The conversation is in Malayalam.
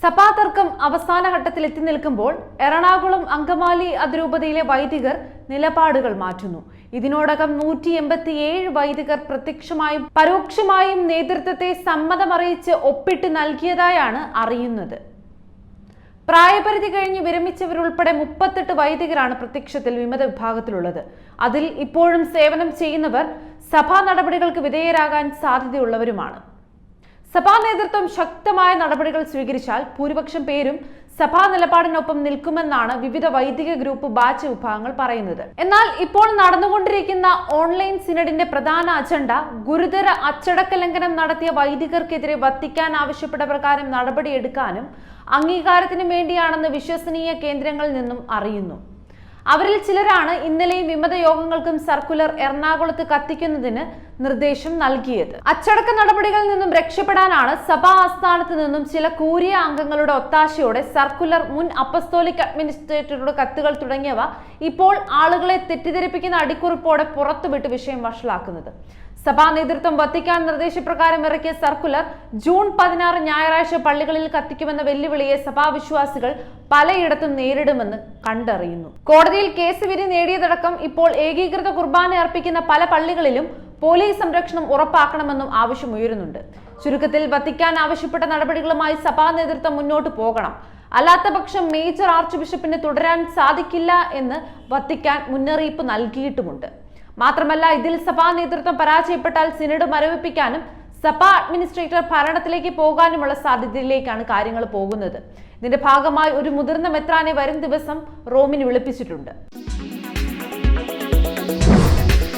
സഭാ തർക്കം അവസാന ഘട്ടത്തിൽ എത്തി നിൽക്കുമ്പോൾ എറണാകുളം അങ്കമാലി അതിരൂപതയിലെ വൈദികർ നിലപാടുകൾ മാറ്റുന്നു. ഇതിനോടകം 187 വൈദികർ പ്രത്യക്ഷമായും പരോക്ഷമായും നേതൃത്വത്തെ സമ്മതമറിയിച്ച് ഒപ്പിട്ട് നൽകിയതായാണ് അറിയുന്നത്. പ്രായപരിധി കഴിഞ്ഞ് വിരമിച്ചവരുൾപ്പെടെ 38 വൈദികരാണ് പ്രത്യക്ഷത്തിൽ വിമത വിഭാഗത്തിലുള്ളത്. അതിൽ ഇപ്പോഴും സേവനം ചെയ്യുന്നവർ സഭാ നടപടികൾക്ക് വിധേയരാകാൻ സാധ്യതയുള്ളവരുമാണ്. സഭാ നേതൃത്വം ശക്തമായ നടപടികൾ സ്വീകരിച്ചാൽ ഭൂരിപക്ഷം പേരും സഭാ നിലപാടിനൊപ്പം നിൽക്കുമെന്നാണ് വിവിധ വൈദിക ഗ്രൂപ്പ് ബാച്ച് വിഭാഗങ്ങൾ പറയുന്നത്. എന്നാൽ ഇപ്പോൾ നടന്നുകൊണ്ടിരിക്കുന്ന ഓൺലൈൻ സിനഡിന്റെ പ്രധാന അജണ്ട ഗുരുതര അച്ചടക്ക ലംഘനം നടത്തിയ വൈദികർക്കെതിരെ വത്തിക്കാൻ ആവശ്യപ്പെട്ട പ്രകാരം നടപടിയെടുക്കാനും അംഗീകാരത്തിനും വേണ്ടിയാണെന്ന് വിശ്വസനീയ കേന്ദ്രങ്ങളിൽ നിന്നും അറിയുന്നു. അവരിൽ ചിലരാണ് ഇന്നലെയും വിമത യോഗങ്ങൾക്കും സർക്കുലർ എറണാകുളത്ത് കത്തിക്കുന്നതിന് നിർദ്ദേശം നൽകിയത്. അച്ചടക്ക നടപടികളിൽ നിന്നും രക്ഷപ്പെടാനാണ് സഭാ ആസ്ഥാനത്ത് നിന്നും ചില കൂരിയ അംഗങ്ങളുടെ ഒത്താശയോടെ സർക്കുലർ മുൻ അപ്പസ്തോലിക് അഡ്മിനിസ്ട്രേറ്ററുടെ കത്തുകൾ തുടങ്ങിയവ ഇപ്പോൾ ആളുകളെ തെറ്റിദ്ധരിപ്പിക്കുന്ന അടിക്കുറിപ്പോടെ പുറത്തുവിട്ട് വിഷയം വഷളാക്കുന്നത്. സഭാ നേതൃത്വം വത്തിക്കാൻ നിർദ്ദേശപ്രകാരം ഇറക്കിയ സർക്കുലർ ജൂൺ 16 ഞായറാഴ്ച പള്ളികളിൽ കത്തിക്കുമെന്ന വെല്ലുവിളിയെ സഭാവിശ്വാസികൾ പലയിടത്തും നേരിടുമെന്ന് കണ്ടറിയുന്നു. കോടതിയിൽ കേസ് വിധി നേടിയതടക്കം ഇപ്പോൾ ഏകീകൃത കുർബാന അർപ്പിക്കുന്ന പല പള്ളികളിലും പോലീസ് സംരക്ഷണം ഉറപ്പാക്കണമെന്നും ആവശ്യമുയരുന്നുണ്ട്. ചുരുക്കത്തിൽ വത്തിക്കാൻ ആവശ്യപ്പെട്ട നടപടികളുമായി സഭാ നേതൃത്വം മുന്നോട്ട് പോകണം. അല്ലാത്തപക്ഷം മേജർ ആർച്ച് ബിഷപ്പിന് തുടരാൻ സാധിക്കില്ല എന്ന് വത്തിക്കാൻ മുന്നറിയിപ്പ് നൽകിയിട്ടുമുണ്ട്. മാത്രമല്ല, ഇതിൽ സഭാ നേതൃത്വം പരാജയപ്പെട്ടാൽ സിനഡ് മരവിപ്പിക്കാനും സഭാ അഡ്മിനിസ്ട്രേറ്റർ ഭരണത്തിലേക്ക് പോകാനുമുള്ള സാധ്യതയിലേക്കാണ് കാര്യങ്ങൾ പോകുന്നത്. ഇതിന്റെ ഭാഗമായി ഒരു മുതിർന്ന മെത്രാനെ വരും ദിവസം റോമിന് വിളിപ്പിച്ചിട്ടുണ്ട്.